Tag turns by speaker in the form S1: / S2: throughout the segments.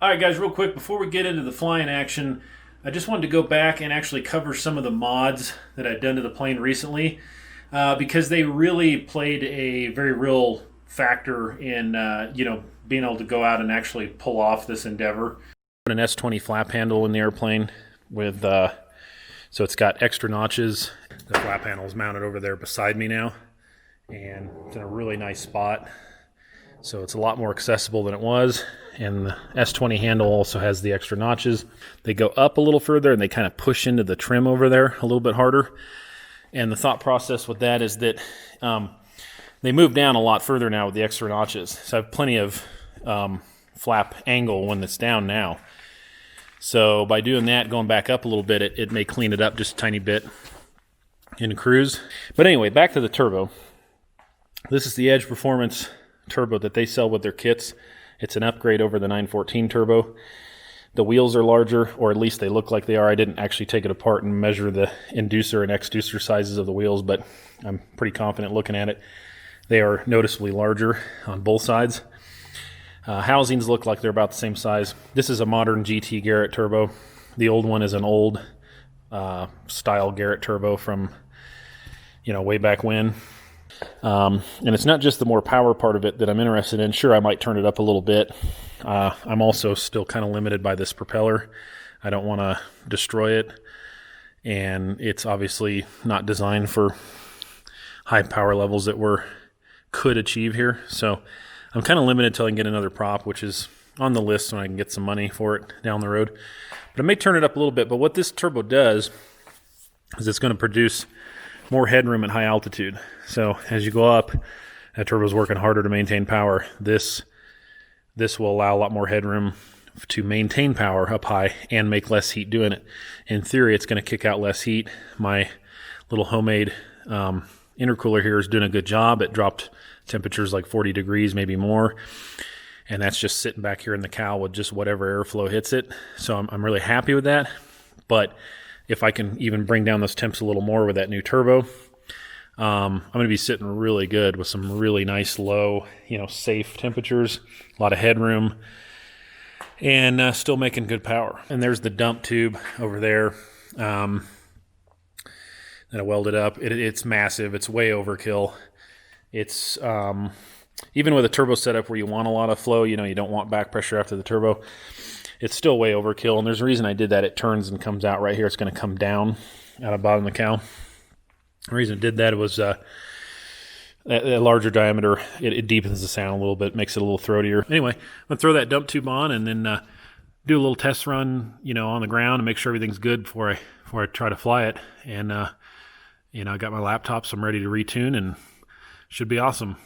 S1: All right, guys, real quick, before we get into the flying action, I just wanted to go back and actually cover some of the mods that I've done to the plane recently because they really played a very real factor in, being able to go out and actually pull off this endeavor. An S20 flap handle in the airplane with, so it's got extra notches. The flap handle is mounted over there beside me now, and it's in a really nice spot. So it's a lot more accessible than it was. And the S20 handle also has the extra notches. They go up a little further and they kind of push into the trim over there a little bit harder. And the thought process with that is that they move down a lot further now with the extra notches. So I have plenty of flap angle when it's down now. So by doing that, going back up a little bit, it may clean it up just a tiny bit in cruise. But anyway, back to the turbo. This is the Edge Performance turbo that they sell with their kits. It's an upgrade over the 914 turbo. The wheels are larger, or at least they look like they are. I didn't actually take it apart and measure the inducer and exducer sizes of the wheels, but I'm pretty confident looking at it. They are noticeably larger on both sides. Housings look like they're about the same size. This is a modern GT Garrett turbo. The old one is an old style Garrett turbo from, way back when. And it's not just the more power part of it that I'm interested in. Sure, I might turn it up a little bit. I'm also still kind of limited by this propeller. I don't want to destroy it. And it's obviously not designed for high power levels that we could achieve here. So I'm kind of limited till I can get another prop, which is on the list when I can get some money for it down the road. But I may turn it up a little bit. But what this turbo does is it's going to produce more headroom at high altitude. So as you go up, that turbo's working harder to maintain power. This will allow a lot more headroom to maintain power up high and make less heat doing it. In theory, it's going to kick out less heat. My little homemade intercooler here is doing a good job. It dropped temperatures like 40 degrees, maybe more. And that's just sitting back here in the cowl with just whatever airflow hits it. So I'm really happy with that. But if I can even bring down those temps a little more with that new turbo, I'm going to be sitting really good with some really nice low, safe temperatures, a lot of headroom, and still making good power. And there's the dump tube over there that I welded up. It's massive. It's way overkill. It's even with a turbo setup where you want a lot of flow, you don't want back pressure after the turbo. It's still way overkill, and there's a reason I did that. It turns and comes out right here. It's going to come down out of the bottom of the cowl. The reason I did that was a larger diameter. It deepens the sound a little bit, makes it a little throatier. Anyway, I'm going to throw that dump tube on and then do a little test run, on the ground and make sure everything's good before I try to fly it. And, I got my laptop, so I'm ready to retune, and should be awesome.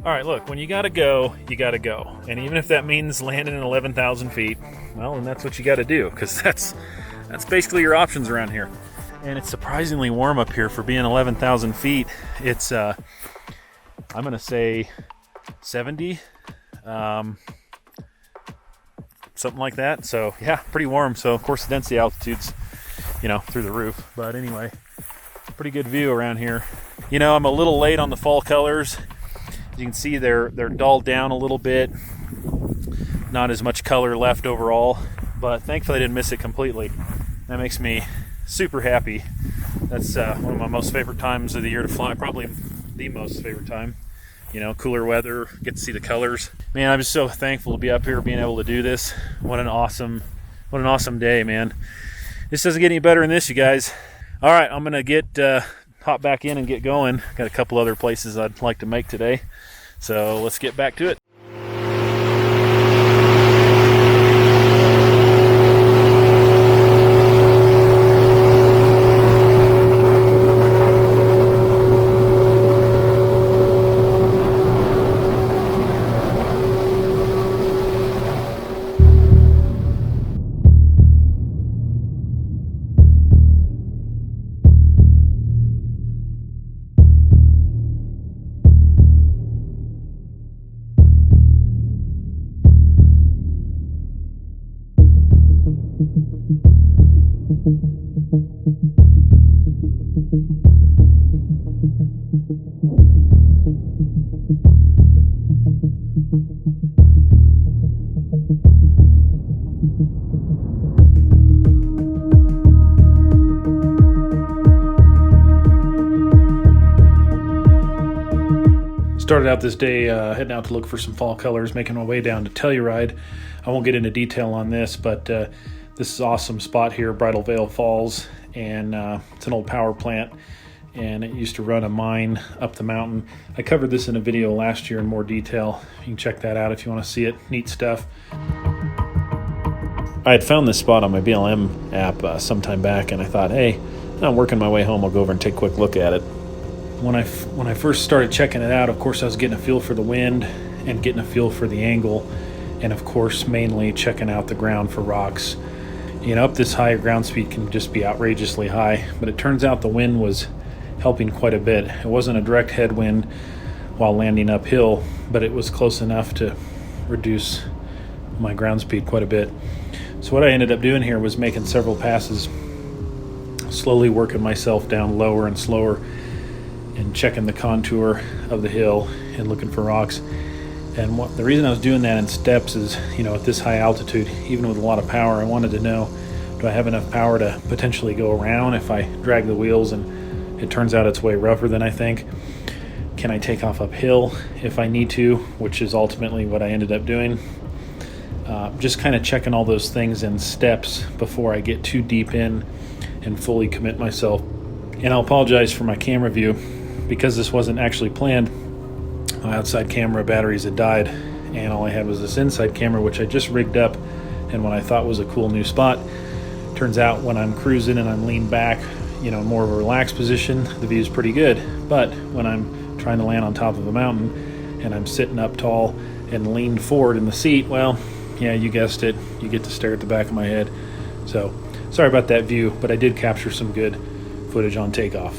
S1: All right, look, when you gotta go, you gotta go. And even if that means landing at 11,000 feet, well, then that's what you gotta do, because that's basically your options around here. And it's surprisingly warm up here for being 11,000 feet. It's, I'm gonna say 70, something like that. So yeah, pretty warm. So of course the density altitude's, through the roof. But anyway, pretty good view around here. I'm a little late on the fall colors. As you can see, they're dulled down a little bit. Not as much color left overall, but thankfully I didn't miss it completely. That makes me super happy. That's one of my most favorite times of the year to fly, probably the most favorite time. Cooler weather, get to see the colors. Man, I'm just so thankful to be up here, being able to do this. What an awesome day, man. This doesn't get any better than this, you guys. All right, I'm gonna hop back in and get going. Got a couple other places I'd like to make today, so let's get back to it. Started out this day heading out to look for some fall colors, making my way down to Telluride. I won't get into detail on this, but this is an awesome spot here, Bridal Veil Falls, and it's an old power plant, and it used to run a mine up the mountain. I covered this in a video last year in more detail. You can check that out if you want to see it. Neat stuff. I had found this spot on my BLM app sometime back, and I thought, hey, I'm working my way home, I'll go over and take a quick look at it. When I first started checking it out, of course I was getting a feel for the wind and getting a feel for the angle, and of course mainly checking out the ground for rocks. Up this high, ground speed can just be outrageously high, but it turns out the wind was helping quite a bit. It wasn't a direct headwind while landing uphill, but it was close enough to reduce my ground speed quite a bit. So what I ended up doing here was making several passes, slowly working myself down lower and slower, and checking the contour of the hill and looking for rocks. And the reason I was doing that in steps is, at this high altitude, even with a lot of power, I wanted to know, do I have enough power to potentially go around if I drag the wheels and it turns out it's way rougher than I think? Can I take off uphill if I need to, which is ultimately what I ended up doing? Just kind of checking all those things in steps before I get too deep in and fully commit myself. And I'll apologize for my camera view. Because this wasn't actually planned, my outside camera batteries had died, and all I had was this inside camera, which I just rigged up, and what I thought was a cool new spot. Turns out when I'm cruising and I'm leaned back, more of a relaxed position, the view is pretty good. But when I'm trying to land on top of a mountain and I'm sitting up tall and leaned forward in the seat, well, yeah, you guessed it, you get to stare at the back of my head. So sorry about that view, but I did capture some good footage on takeoff.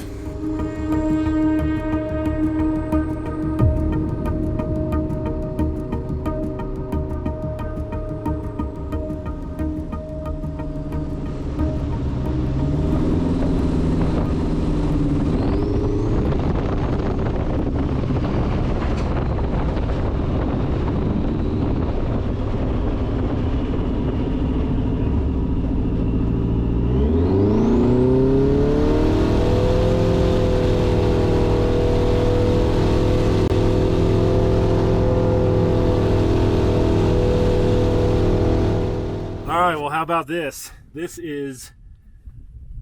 S1: Well, how about this? This is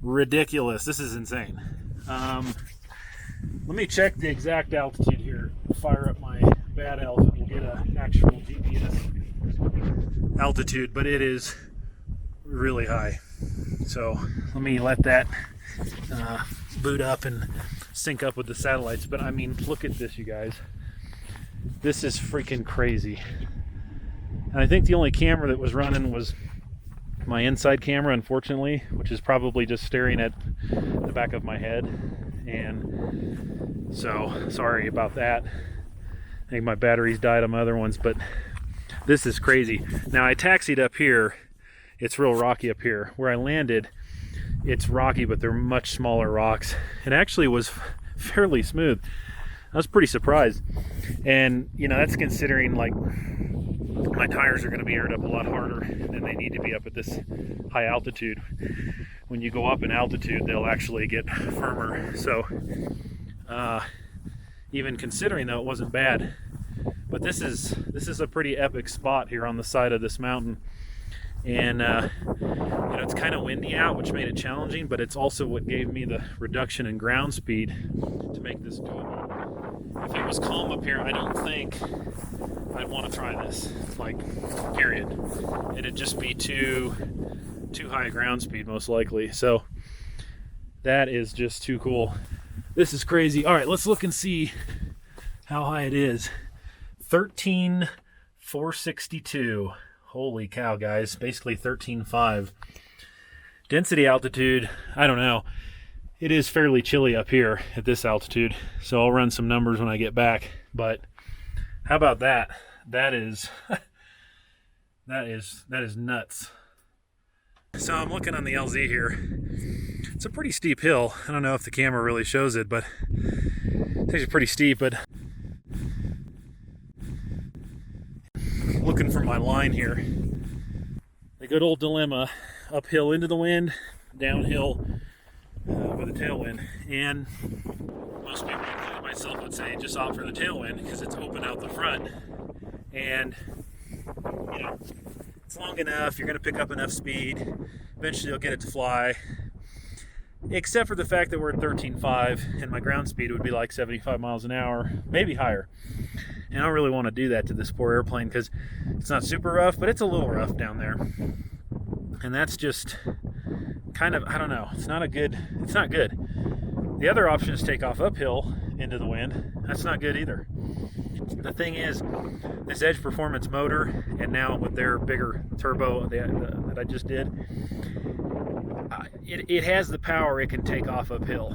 S1: ridiculous. This is insane. Let me check the exact altitude here. Fire up my bad elf and we'll get an actual GPS altitude, but it is really high. So let me let that boot up and sync up with the satellites. But I mean, look at this, you guys. This is freaking crazy. And I think the only camera that was running was my inside camera, unfortunately, which is probably just staring at the back of my head. And so, sorry about that. I think my batteries died on my other ones, but this is crazy. Now, I taxied up here. It's real rocky up here. Where I landed, it's rocky, but they're much smaller rocks. It actually was fairly smooth. I was pretty surprised. And, you know, that's considering, like, my tires are going to be aired up a lot harder than they need to be up at this high altitude. When you go up in altitude, they'll actually get firmer. So, even considering, though, it wasn't bad. But this is a pretty epic spot here on the side of this mountain. And, you know, it's kind of windy out, which made it challenging, but it's also what gave me the reduction in ground speed to make this doable. If it was calm up here, I don't think I'd want to try this, like, period. It'd just be too high ground speed, most likely. So that is just too cool. This is crazy. All right, let's look and see how high it is. 13,462. Holy cow, guys. Basically 13.5. Density altitude, I don't know. It is fairly chilly up here at this altitude, so I'll run some numbers when I get back. But how about that? That is that is nuts. So I'm looking on the LZ here. It's a pretty steep hill. I don't know if the camera really shows it, but it's actually pretty steep. But looking for my line here. The good old dilemma: uphill into the wind, downhill with a tailwind. And most people, including myself, would say just opt for the tailwind because it's open out the front. And, you know, it's long enough, you're going to pick up enough speed. Eventually you'll get it to fly. Except for the fact that we're at 13.5 and my ground speed would be like 75 miles an hour, maybe higher. And I don't really want to do that to this poor airplane because it's not super rough, but it's a little rough down there. And that's just kind of, I don't know, it's not good. The other option is take off uphill into the wind. That's not good either. The thing is, this Edge Performance motor, and now with their bigger turbo that I just did, it has the power it can take off uphill.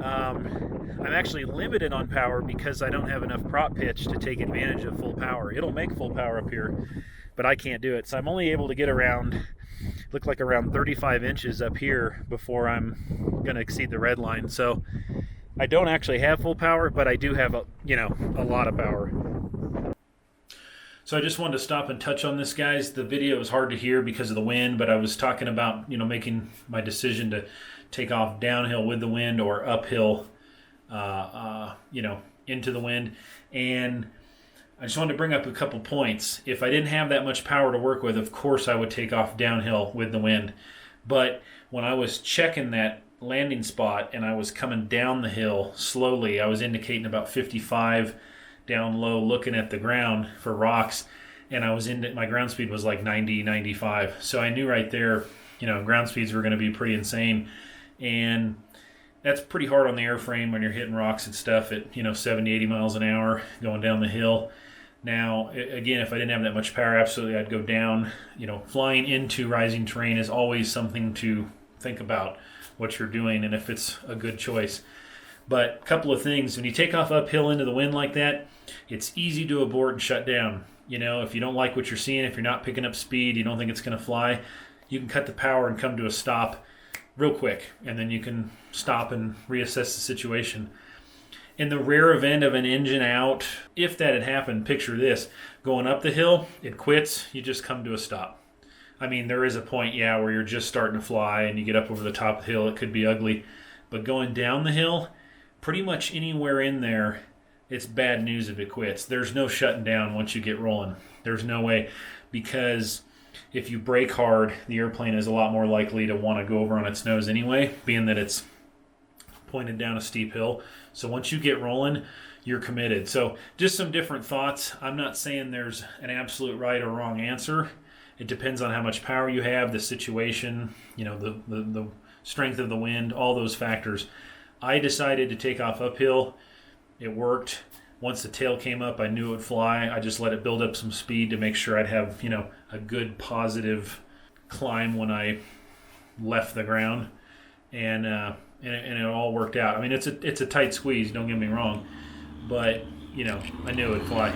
S1: I'm actually limited on power because I don't have enough prop pitch to take advantage of full power. It'll make full power up here, but I can't do it. So I'm only able to get around 35 inches up here before I'm going to exceed the red line. So I don't actually have full power, but I do have a lot of power. So I just wanted to stop and touch on this, guys. The video is hard to hear because of the wind, but I was talking about, making my decision to take off downhill with the wind or uphill, into the wind. And I just wanted to bring up a couple points. If I didn't have that much power to work with, of course I would take off downhill with the wind. But when I was checking that landing spot and I was coming down the hill slowly, I was indicating about 55 down low, looking at the ground for rocks, and my ground speed was like 90, 95. So I knew right there, ground speeds were going to be pretty insane. And that's pretty hard on the airframe when you're hitting rocks and stuff at 70, 80 miles an hour going down the hill. Now, again, if I didn't have that much power, absolutely I'd go down. Flying into rising terrain is always something to think about what you're doing and if it's a good choice. But a couple of things: when you take off uphill into the wind like that, it's easy to abort and shut down. If you don't like what you're seeing, if you're not picking up speed, you don't think it's going to fly, you can cut the power and come to a stop real quick, and then you can stop and reassess the situation. In the rare event of an engine out, if that had happened, picture this: going up the hill, it quits, you just come to a stop. I mean, there is a point, where you're just starting to fly and you get up over the top of the hill, it could be ugly. But going down the hill, pretty much anywhere in there, it's bad news if it quits. There's no shutting down once you get rolling. There's no way, because if you brake hard, the airplane is a lot more likely to want to go over on its nose anyway, being that it's pointed down a steep hill. So once you get rolling, you're committed. So just some different thoughts. I'm not saying there's an absolute right or wrong answer. It depends on how much power you have, the situation, the strength of the wind, all those factors. I decided to take off uphill. It worked. Once the tail came up, I knew it would fly. I just let it build up some speed to make sure I'd have, you know, a good positive climb when I left the ground, and it all worked out. I mean, it's a tight squeeze, don't get me wrong, but you know, I knew it would fly.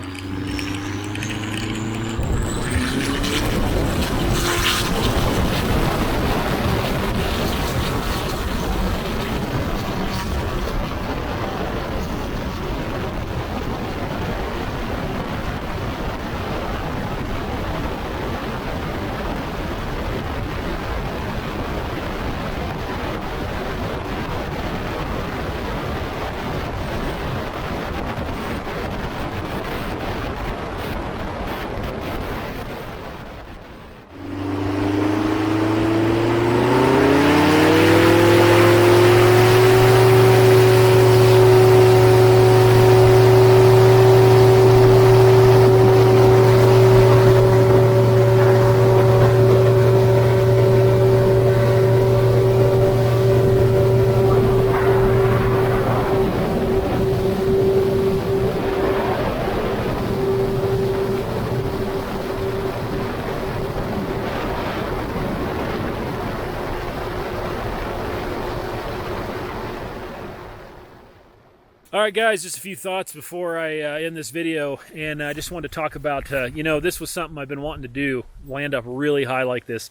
S1: All right, guys, just a few thoughts before I end this video, and I just wanted to talk about, you know, this was something I've been wanting to do, land up really high like this,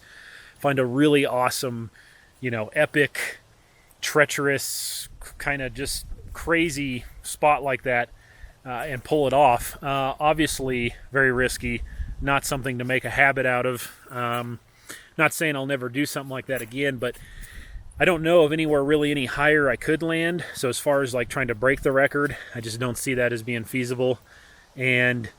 S1: find a really awesome, you know, epic, treacherous, kind of just crazy spot like that, and pull it off. Obviously, very risky, not something to make a habit out of. Not saying I'll never do something like that again, but I don't know of anywhere really any higher I could land. So as far as like trying to break the record, I just don't see that as being feasible. And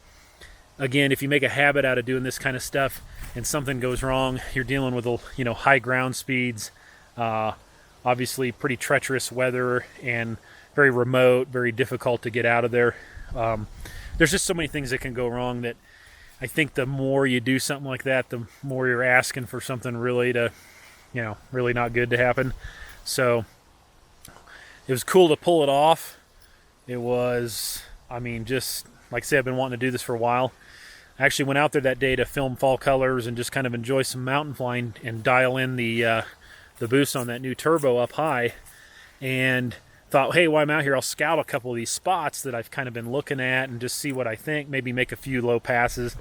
S1: again, if you make a habit out of doing this kind of stuff and something goes wrong, you're dealing with, you know, high ground speeds, obviously pretty treacherous weather, and very remote, very difficult to get out of there. There's just so many things that can go wrong that I think the more you do something like that, the more you're asking for something really to, you know, really not good to happen. So it was cool to pull it off. It was, I mean, just like I said, I've been wanting to do this for a while. I actually went out there that day to film fall colors and just kind of enjoy some mountain flying and dial in the boost on that new turbo up high, and thought, hey, while I'm out here, I'll scout a couple of these spots that I've kind of been looking at and just see what I think, maybe make a few low passes.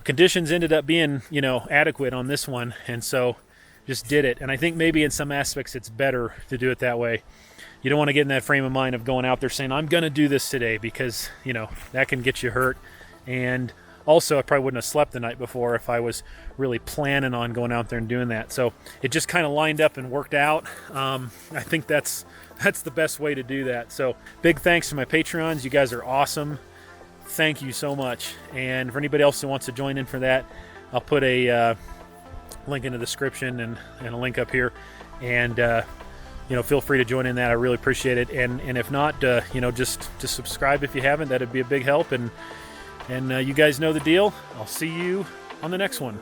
S1: Conditions ended up being, you know, adequate on this one, and so just did it. And I think maybe in some aspects it's better to do it that way. You don't want to get in that frame of mind of going out there saying, I'm going to do this today, because, you know, that can get you hurt. And also, I probably wouldn't have slept the night before if I was really planning on going out there and doing that. So it just kind of lined up and worked out. I think that's the best way to do that. So big thanks to my Patreons. You guys are awesome. Thank you so much. And for anybody else who wants to join in for that, I'll put a link in the description and a link up here, and you know, feel free to join in that. I really appreciate it. And if not, you know, just subscribe if you haven't. That'd be a big help. And you guys know the deal. I'll see you on the next one.